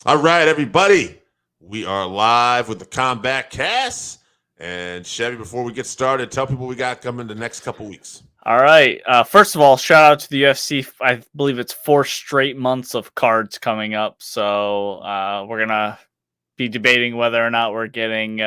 All right, everybody. We are live with the Combatcast. And Chevy, before we get started, tell people we got coming the next couple weeks. All right. First of all, shout out to the UFC. I believe it's 4 straight months of cards coming up. So we're going to be debating whether or not we're getting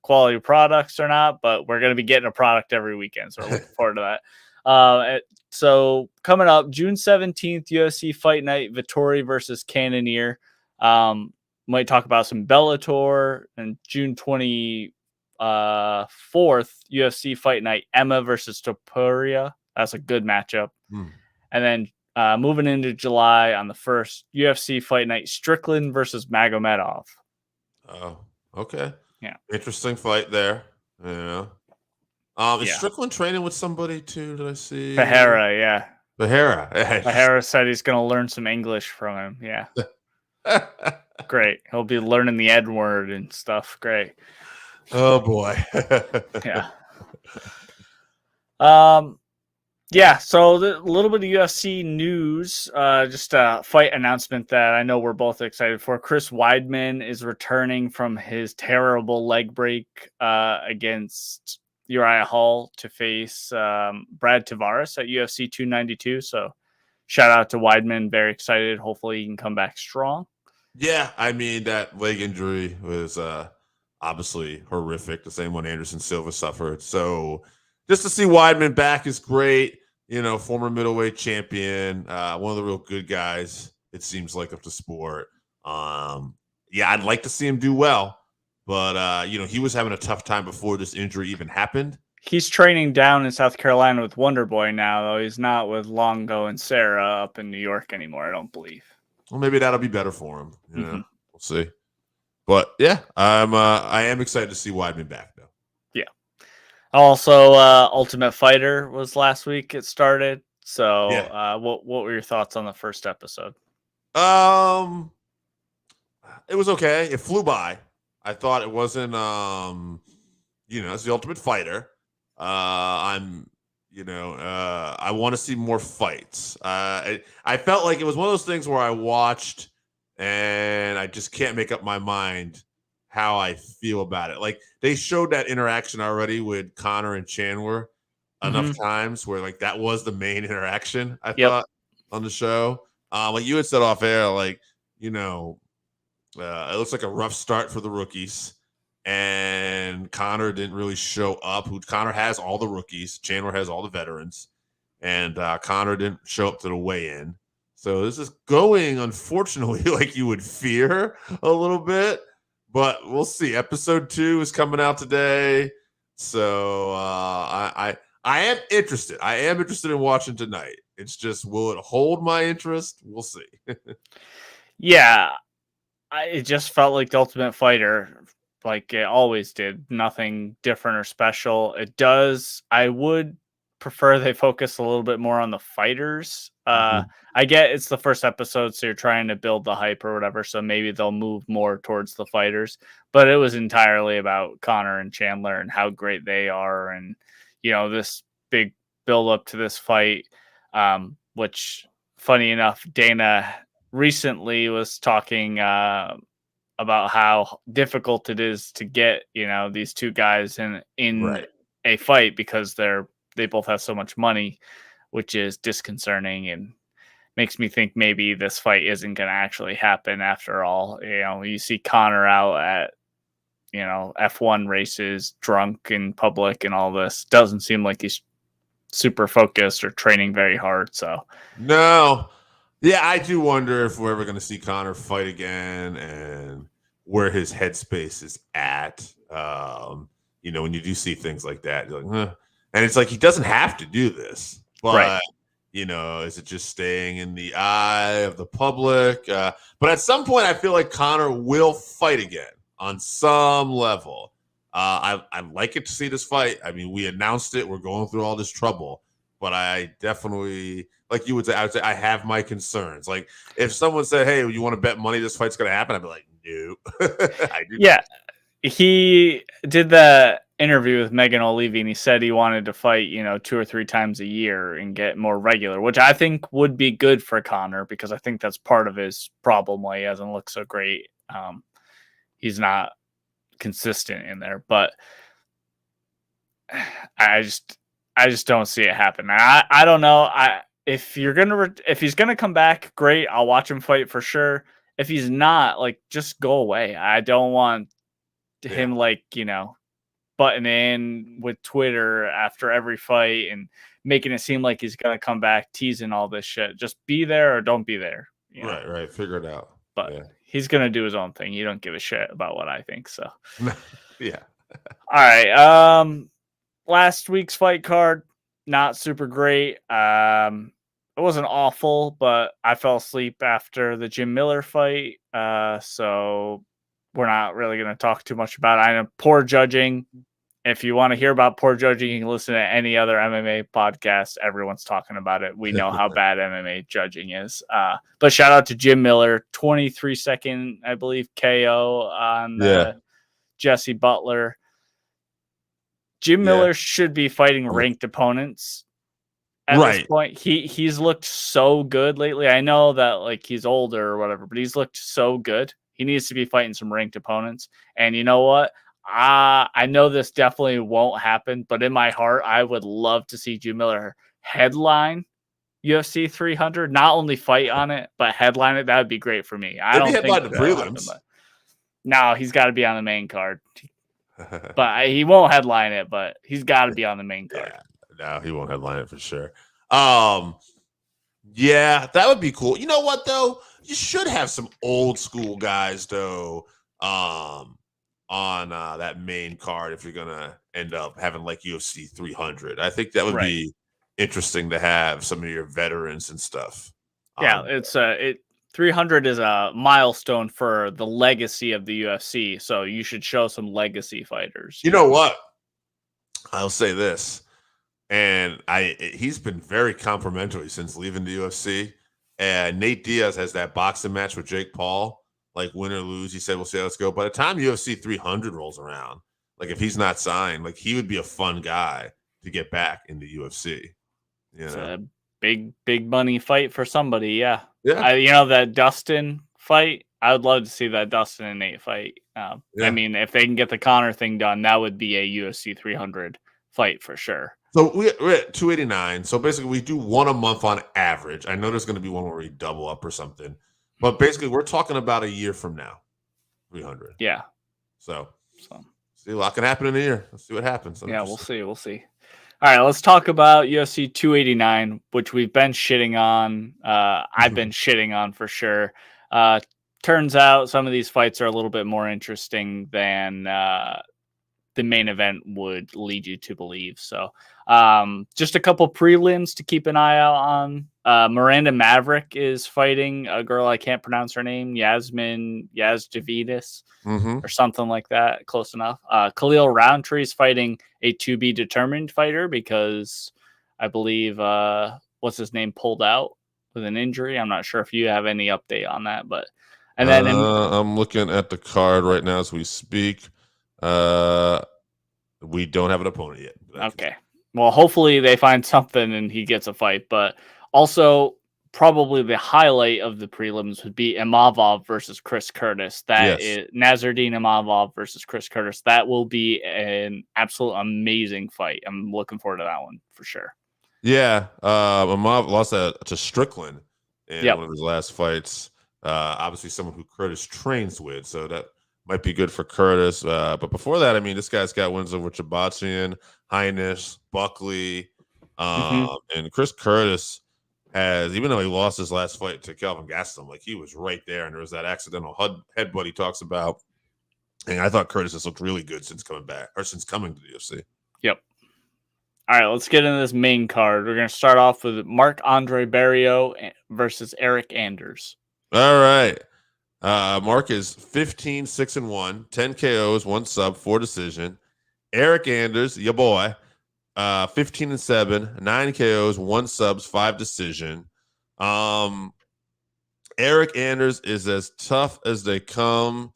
quality products or not, but we're going to be getting a product every weekend. So we're looking forward to that. So coming up, June 17th, UFC Fight Night, Vittori versus Cannonier. Might talk about some Bellator, and June 24th, UFC Fight Night, Emma versus Topuria. That's a good matchup. And then moving into July on the 1st, UFC Fight Night, Strickland versus Magomedov. Oh, okay. Yeah. Interesting fight there. Yeah. Is Strickland training with somebody too? Did I see? Pereira, yeah. Pereira said he's going to learn some English from him. Yeah. Great. He'll be learning the N word and stuff. Great. Oh boy. Yeah. Yeah, so a little bit of UFC news, just a fight announcement that I know we're both excited for. Chris Weidman is returning from his terrible leg break against Uriah Hall to face Brad Tavares at UFC 292. So shout out to Weidman. Very excited. Hopefully he can come back strong. Yeah, I mean, that leg injury was obviously horrific, the same one Anderson Silva suffered. So just to see Weidman back is great. You know, former middleweight champion, one of the real good guys, it seems like, of the sport. Yeah, I'd like to see him do well. But, he was having a tough time before this injury even happened. He's training down in South Carolina with Wonder Boy now, though. He's not with Longo and Sarah up in New York anymore, I don't believe. Well, maybe that'll be better for him. You know, we'll see. But, yeah, I am excited to see Weidman back, though. Yeah. Also, Ultimate Fighter was last week. It started. So, yeah. What were your thoughts on the first episode? It was okay. It flew by. I thought it wasn't. It's the Ultimate Fighter. I want to see more fights. I felt like it was one of those things where I watched and I just can't make up my mind how I feel about it. Like, they showed that interaction already with Conor and Chandler enough times where, like, that was the main interaction, I thought, on the show. Like you had said off air, like, it looks like a rough start for the rookies. And Conor didn't really show up. Conor has all the rookies. Chandler has all the veterans. And Conor didn't show up to the weigh-in. So this is going, unfortunately, like you would fear a little bit. But we'll see. Episode 2 is coming out today. So I am interested. I am interested in watching tonight. It's just, will it hold my interest? We'll see. Yeah. It just felt like the Ultimate Fighter, like it always did. Nothing different or special. It does. I would prefer they focus a little bit more on the fighters. I get it's the first episode, so you're trying to build the hype or whatever, so maybe they'll move more towards the fighters. But it was entirely about Conor and Chandler and how great they are, and this big build up to this fight, which, funny enough, Dana recently was talking about how difficult it is to get these two guys in Right. a fight because they both have so much money, which is disconcerting and makes me think maybe this fight isn't going to actually happen after all. You see Conor out at F1 races, drunk in public, and all this. Doesn't seem like he's super focused or training very hard. So no. Yeah, I do wonder if we're ever going to see Conor fight again and where his headspace is at. When you do see things like that, you're like, and it's like, he doesn't have to do this, but right. Is it just staying in the eye of the public? But at some point, I feel like Conor will fight again on some level. I'd like it to see this fight. I mean, we announced it. We're going through all this trouble. But I definitely, like you would say, I would say I have my concerns. Like, if someone said, hey, you want to bet money this fight's going to happen? I'd be like, no. Yeah. He did the interview with Megan O'Leary, and he said he wanted to fight, 2 or 3 times a year and get more regular, which I think would be good for Conor, because I think that's part of his problem why he hasn't looked so great. He's not consistent in there, but I just don't see it happen. I don't know. If he's gonna come back, great. I'll watch him fight for sure. If he's not, like, just go away. I don't want him butting in with Twitter after every fight and making it seem like he's gonna come back, teasing all this shit. Just be there or don't be there. Right. Figure it out. But he's gonna do his own thing. You don't give a shit about what I think. So yeah. All right. Last week's fight card, not super great. It wasn't awful, but I fell asleep after the Jim Miller fight. So we're not really going to talk too much about it. I know poor judging. If you want to hear about poor judging, you can listen to any other MMA podcast. Everyone's talking about it. We know how bad MMA judging is. But shout out to Jim Miller, 23-second, I believe, KO on Jesse Butler. Jim Miller should be fighting ranked opponents at this point. He's looked so good lately. I know that he's older or whatever, but he's looked so good. He needs to be fighting some ranked opponents. And you know what? I know this definitely won't happen, but in my heart, I would love to see Jim Miller headline UFC 300. Not only fight on it, but headline it. That would be great for me. I don't think the prelims. No, he's got to be on the main card. But he won't headline it, but he's got to be on the main card. No, he won't headline it for sure. That would be cool. You know what, though? You should have some old school guys, though, on that main card if you're going to end up having UFC 300. I think that would be interesting to have some of your veterans and stuff. Yeah, 300 is a milestone for the legacy of the UFC, so you should show some legacy fighters. You know what? I'll say this, and he's been very complimentary since leaving the UFC. And Nate Diaz has that boxing match with Jake Paul, win or lose. He said, "We'll see how let's go." By the time UFC 300 rolls around, if he's not signed, he would be a fun guy to get back in the UFC. It's a big money fight for somebody. Yeah. Yeah. That Dustin fight, I would love to see that Dustin and Nate fight. I mean, if they can get the Conor thing done, that would be a UFC 300 fight for sure. So we're at 289. So basically we do one a month on average. I know there's going to be one where we double up or something, but basically we're talking about a year from now, 300. Yeah. So see, a lot can happen in a year. Let's see what happens. We'll see. All right, let's talk about UFC 289, which we've been shitting on. I've been shitting on for sure. Turns out some of these fights are a little bit more interesting than the main event would lead you to believe. So just a couple prelims to keep an eye out on. Miranda Maverick is fighting a girl, I can't pronounce her name, Yazdavidis or something like that. Close enough. Khalil Roundtree is fighting a to be determined fighter because I believe what's his name pulled out with an injury. I'm not sure if you have any update on that, but and then I'm looking at the card right now as we speak. We don't have an opponent yet. Okay. Well, hopefully they find something and he gets a fight, but also probably the highlight of the prelims would be Imavov versus Chris Curtis. That is Nazardine Imavov versus Chris Curtis. That will be an absolute amazing fight. I'm looking forward to that one for sure. Yeah. Imavov lost to Strickland in one of his last fights. Obviously someone who Curtis trains with, so that might be good for Curtis. But before that, I mean, this guy's got wins over Chabatsian, Highness, Buckley, and Chris Curtis has, even though he lost his last fight to Kelvin Gastelum, he was right there, and there was that accidental headbutt he talks about. And I thought Curtis has looked really good since coming to the UFC. Yep. All right, let's get into this main card. We're going to start off with Marc-Andre Barriault versus Eryk Anders. All right. Mark is 15-6-1, 10 KOs, 1 sub, 4 decision. Eryk Anders, your boy, 15-7, 9 KOs, 1 subs, 5 decision. Eryk Anders is as tough as they come.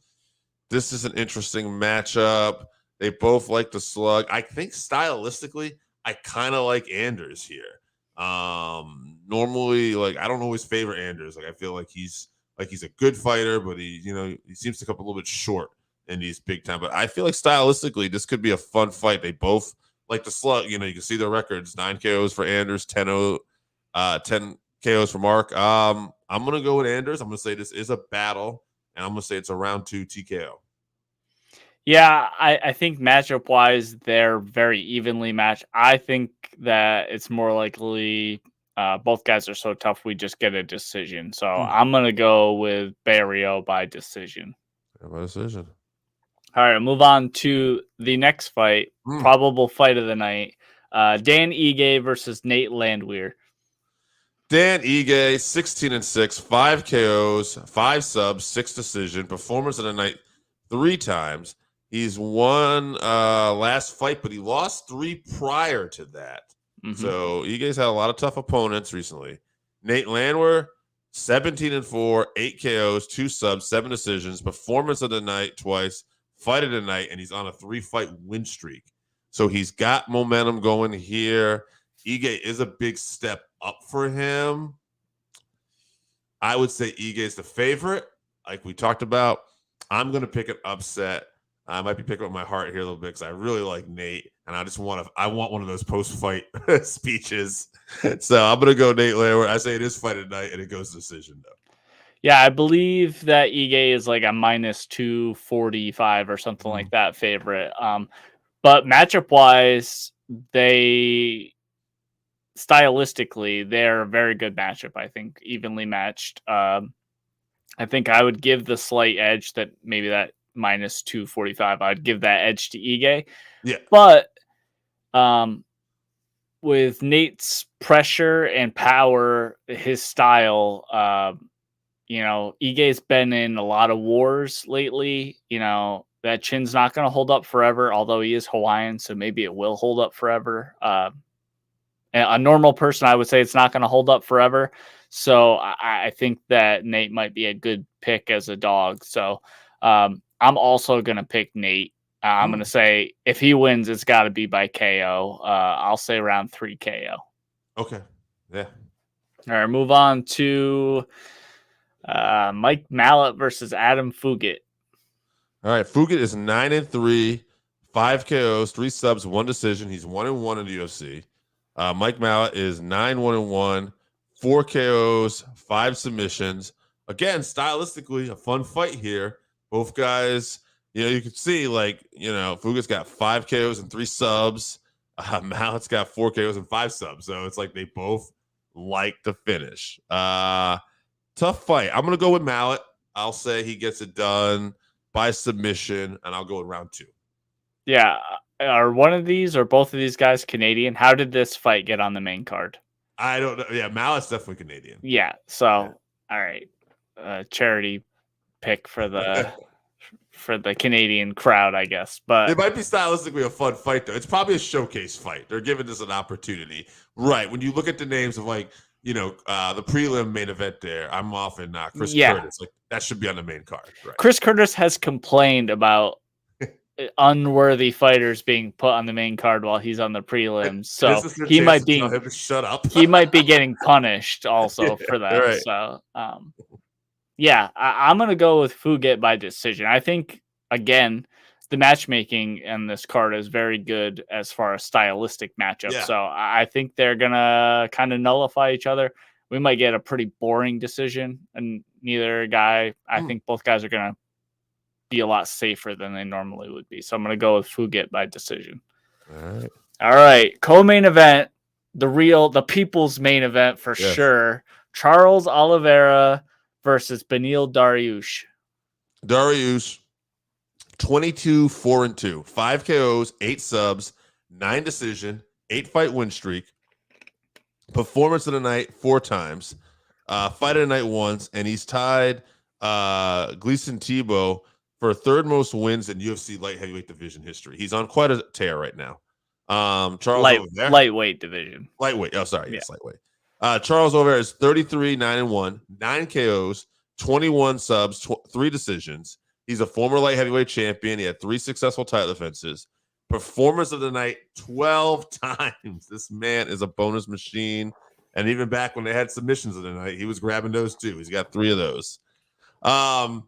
This is an interesting matchup. They both like to slug. I think stylistically, I kind of like Anders here. Normally, like I don't always favor Anders. Like I feel like he's a good fighter, but he seems to come up a little bit short in these big time. But I feel like stylistically, this could be a fun fight. They both like to slug. You can see their records: 9 KOs for Anders, 10 KOs for Mark. I'm gonna go with Anders. I'm gonna say this is a battle, and I'm gonna say it's a round 2 TKO. Yeah, I think matchup wise, they're very evenly matched. I think that it's more likely both guys are so tough we just get a decision. So I'm gonna go with Barriault by decision. By decision. All right, move on to the next fight, probable fight of the night. Dan Ige versus Nate Landwehr. Dan Ige, 16-6, 5 KOs, 5 subs, 6 decision. Performance of the night 3 times. He's won last fight, but he lost 3 prior to that. So Ige's had a lot of tough opponents recently. Nate Landwehr, 17-4, 8 KOs, 2 subs, 7 decisions. Performance of the night twice, fight of the night, and he's on a 3-fight win streak. So he's got momentum going here. Ige is a big step up for him. I would say Ige is the favorite, like we talked about. I'm going to pick an upset. I might be picking up my heart here a little bit because I really like Nate, and I want one of those post-fight speeches. So I'm gonna go Nate Landwehr. I say it is fight at night, and it goes decision though. Yeah, I believe that Ige is like a -245 or something like that favorite. But matchup wise, stylistically they're a very good matchup. I think evenly matched. I think I would give the slight edge that maybe that -245. I'd give that edge to Ige. Yeah. But with Nate's pressure and power, his style, Ige's been in a lot of wars lately. That chin's not going to hold up forever, although he is Hawaiian, so maybe it will hold up forever. A normal person, I would say it's not going to hold up forever. So I think that Nate might be a good pick as a dog. So I'm also going to pick Nate. I'm going to say if he wins, it's got to be by KO. I'll say round 3 KO. Okay. Yeah. All right, move on to Mike Malott versus Adam Fugitt. All right, Fugitt is 9-3, 5 KOs, 3 subs, 1 decision. He's 1-1 in the UFC. Mike Malott is 9-1-1, 4 KOs, 5 submissions. Again, stylistically, a fun fight here. Both guys, you can see, Fugitt's got 5 KOs and 3 subs. Malott's got 4 KOs and 5 subs. So it's like they both like to finish. Tough fight. I'm going to go with Malott. I'll say he gets it done by submission, and I'll go with round 2. Yeah. Are one of these or both of these guys Canadian? How did this fight get on the main card? I don't know. Yeah, Malott's definitely Canadian. Yeah. So, all right. Charity pick for the Canadian crowd, I guess. But it might be stylistically a fun fight, though. It's probably a showcase fight. They're giving this an opportunity. Right. When you look at the names of the prelim main event there, I'm off in Chris Curtis. Like that should be on the main card. Right. Chris Curtis has complained about unworthy fighters being put on the main card while he's on the prelims. So he might be tell him to shut up. He might be getting punished also for that. Right. So I'm gonna go with Fugitt by decision. I think again the matchmaking in this card is very good as far as stylistic matchup. Yeah. So I think they're gonna kind of nullify each other. We might get a pretty boring decision, and neither guy. I think both guys are gonna be a lot safer than they normally would be. So I'm going to go with Fugitt by decision. All right. Co-main event, the people's main event for sure. Charles Olivera versus Beneil Dariush. Dariush, 22-4-2, 5 KOs, 8 subs, 9 decision, 8-fight win streak. Performance of the night 4 times. Fight of the night once, and he's tied Gleason Tebow for 3rd most wins in UFC light heavyweight division history. He's on quite a tear right now. Charles Olivera, lightweight division. Lightweight. Oh, sorry. Yes, lightweight. Charles Olivera is 33-9-1, 9 KOs, 21 subs, 3 decisions. He's a former light heavyweight champion. He had 3 successful title defenses. Performance of the night 12 times. This man is a bonus machine. And even back when they had submissions of the night, he was grabbing those too. He's got 3 of those. Dariush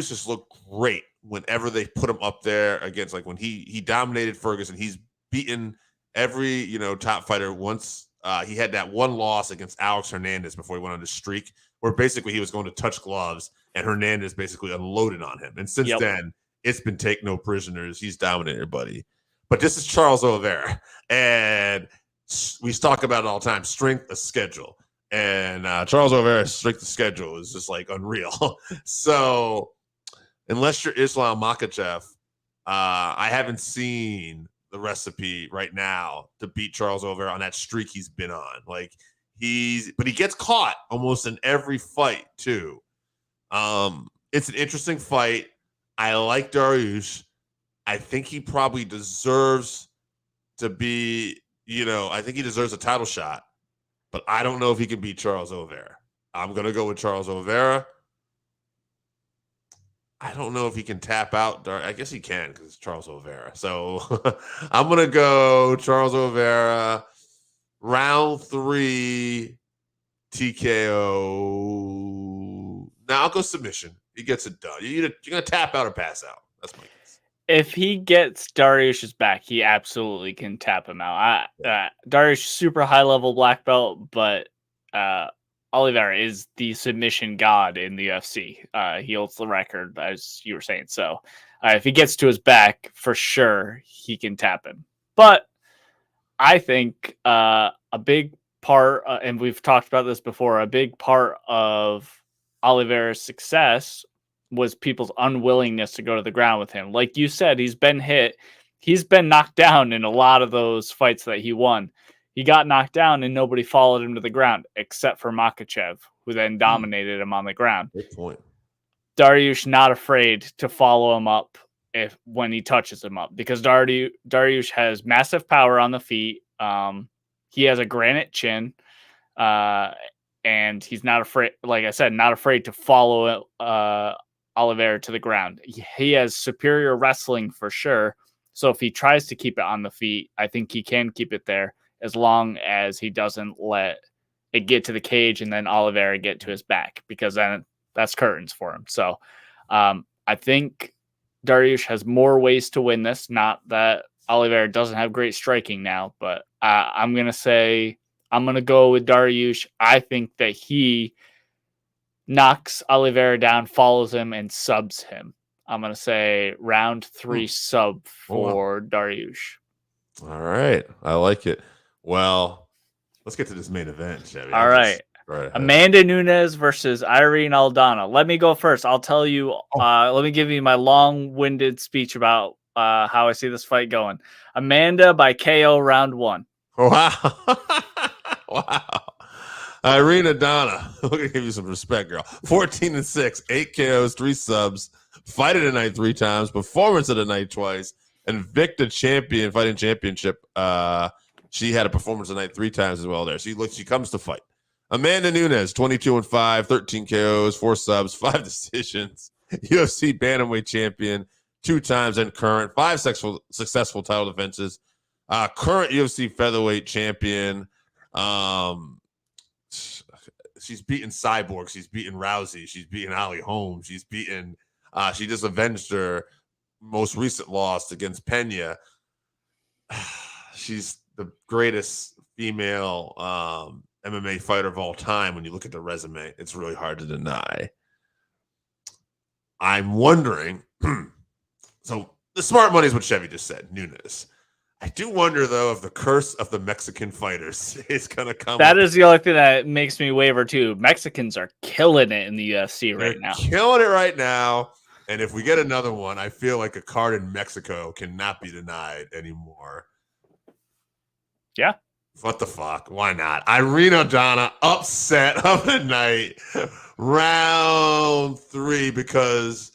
just looked great whenever they put him up there against, like when he dominated Ferguson. He's beaten every top fighter. Once he had that one loss against Alex Hernandez before he went on his streak, where basically he was going to touch gloves and Hernandez basically unloaded on him. And since then, it's been take no prisoners. He's dominated everybody. But this is Charles Olivera, and we talk about it all the time: strength of schedule. And Charles Olivera's strength of schedule is just like unreal. So unless you're Islam Makhachev, I haven't seen the recipe right now to beat Charles Olivera on that streak he's been on. But he gets caught almost in every fight too. It's an interesting fight. I like Dariush. I think he probably deserves to be, I think he deserves a title shot. But I don't know if he can beat Charles Olivera. I'm going to go with Charles Olivera. I don't know if he can tap out. I guess he can because it's Charles Olivera. So I'm going to go Charles Olivera, round 3, TKO. Now I'll go submission. He gets it done. You're going to tap out or pass out. That's my guess. If he gets Dariush's back, he absolutely can tap him out. Dariush, super high level black belt, but Olivera is the submission god in the UFC. He holds the record, as you were saying. So if he gets to his back, for sure, he can tap him. But I think a big part, and we've talked about this before, a big part of Olivera's success was people's unwillingness to go to the ground with him. Like you said, he's been hit. He's been knocked down in a lot of those fights that he won. He got knocked down and nobody followed him to the ground except for Makhachev, who then dominated him on the ground. Good point. Dariush not afraid to follow him up when he touches him up, because Dariush has massive power on the feet. He has a granite chin, and he's not afraid, like I said, not afraid to follow Olivera to the ground. He has superior wrestling for sure. So if he tries to keep it on the feet, I think he can keep it there as long as he doesn't let it get to the cage and then Olivera get to his back, because then that's curtains for him. So I think Dariush has more ways to win this. Not that Olivera doesn't have great striking now, but I'm going to go with Dariush. I think that he knocks Olivera down, follows him, and subs him. I'm going to say round 3 sub for Dariush. All right. I like it. Well, let's get to this main event, Chevy. All right. Amanda Nunes versus Irene Aldana. Let me go first. I'll tell you, let me give you my long-winded speech about how I see this fight going. Amanda by KO round 1. Wow. Wow. Irene Aldana, we're going to give you some respect, girl. 14-6, 8 KOs, 3 subs, fight of the night 3 times, performance of the night twice, and Victor champion, fighting championship. She had a performance of the night 3 times as well there. She comes to fight. Amanda Nunes, 22-5, 13 KOs, 4 subs, 5 decisions, UFC Bantamweight champion 2 times and current, 5 successful title defenses, current UFC featherweight champion. She's beaten Cyborg. She's beaten Rousey. She's beaten Ali Holm. She's beaten. She just avenged her most recent loss against Pena. She's the greatest female MMA fighter of all time. When you look at the resume, it's really hard to deny. I'm wondering. So the smart money is what Chevy just said. Nunes. I do wonder, though, if the curse of the Mexican fighters is going to come. That is the only thing that makes me waver, too. Mexicans are killing it in the UFC right now. Killing it right now. And if we get another one, I feel like a card in Mexico cannot be denied anymore. Yeah. What the fuck? Why not? Irene Aldana, upset of the night, round 3, because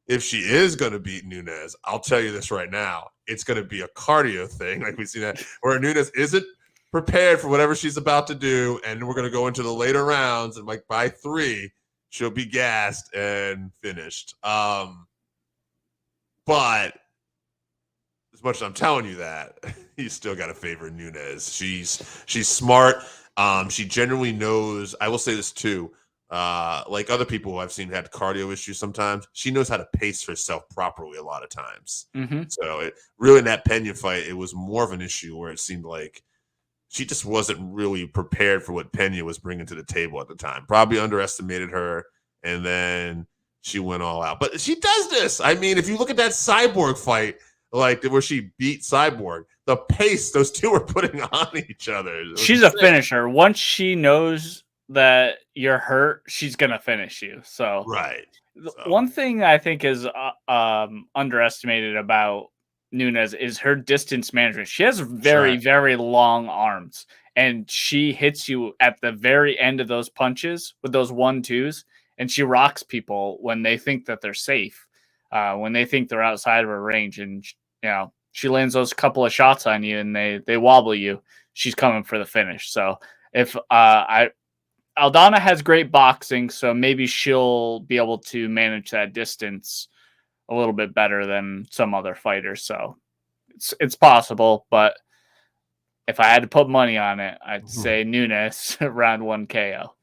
if she is going to beat Nunes, I'll tell you this right now, it's going to be a cardio thing, like we see that, where Nunes isn't prepared for whatever she's about to do, and we're going to go into the later rounds, and like by 3, she'll be gassed and finished. But as much as I'm telling you that, you still got to favor Nunes. She's smart. She genuinely knows. I will say this too. Like other people who I've seen had cardio issues sometimes, she knows how to pace herself properly a lot of times. Mm-hmm. So it really in that Pena fight, it was more of an issue where it seemed like she just wasn't really prepared for what Pena was bringing to the table at the time. Probably underestimated her, and then she went all out. But she does this. I mean, if you look at that Cyborg fight, like where she beat Cyborg, the pace those two are putting on each other. She's a finisher. Once she knows that you're hurt, she's gonna finish you. So right. One thing I think is underestimated about Nunes is her distance management. She has very long arms, and she hits you at the very end of those punches with those 1-2s, and she rocks people when they think that they're safe, when they think they're outside of her range, and she lands those couple of shots on you, and they wobble you. She's coming for the finish. So if Aldana has great boxing, so maybe she'll be able to manage that distance a little bit better than some other fighters. So it's possible, but if I had to put money on it, I'd say Nunes round 1 KO.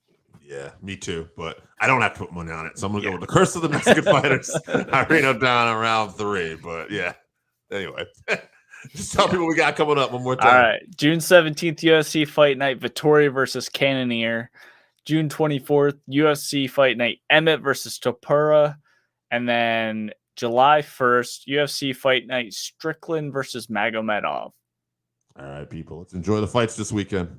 Yeah, me too. But I don't have to put money on it, so I'm gonna go with the curse of the Mexican fighters. Irene Aldana round 3. But yeah, anyway, just tell people we got coming up one more time. All right, June 17th, UFC Fight Night, Vettori versus Cannonier. June 24th, UFC Fight Night, Emmett versus Topura. And then July 1st, UFC Fight Night, Strickland versus Magomedov. All right, people. Let's enjoy the fights this weekend.